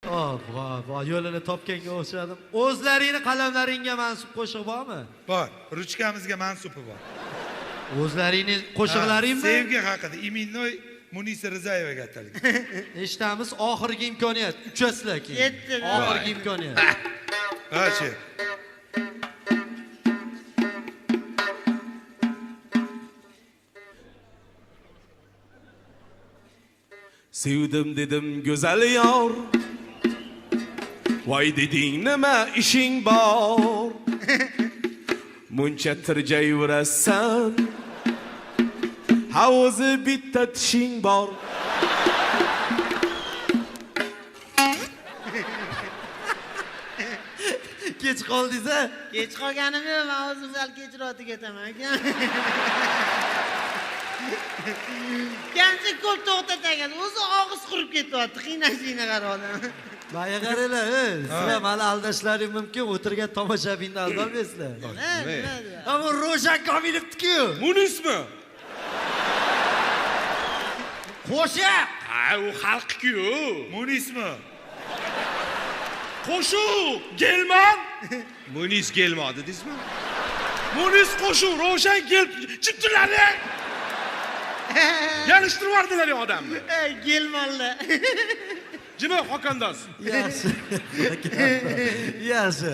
Voy, yo'lini topganga o'xshadim. O'zlaringni qalamlaringga mansub qo'shiq bormi? Bor, ruchkamizga mansubi bor. O'zlaringni qo'shiqlaringmi? Sevgi haqida iminnoy Munisa Rizayevaga atalgan. Eshitamiz, oxirgi imkoniyat. Uchasizlar keyin. Yetdi. Oxirgi imkoniyat. Hachi. Sevdim dedim go'zal yor. Voy deding nima ishing bor? Muncha tirjayverasan. Ha o'zi bitta tishing bor. Kech qoldingiz-a? Kech qolganimni men o'zim sal kechroq ketaman aka. Kancha ko'p to'xtatagan, o'zi og'iz qurib ketyapti, qiynashingni qarayapman. Maya qaranglar, sizlar meni aldashlaring mumkin, o'tirgan tomoshabinni aldolmaysizlar. Ammo Ro'shan Komilov-ku. Munismi? Qo'shiq. Ha, u xalq-ku. Munismi? Qo'shuv, Gelman. Munis kelmadi deysizmi? Munis qo'shuv, Ravshan kelib chipchilarni. Yalishtirib yubordilar odamni. Ey, gelmonlar. Jima xokandoz. Yaxshi. Yaxshi.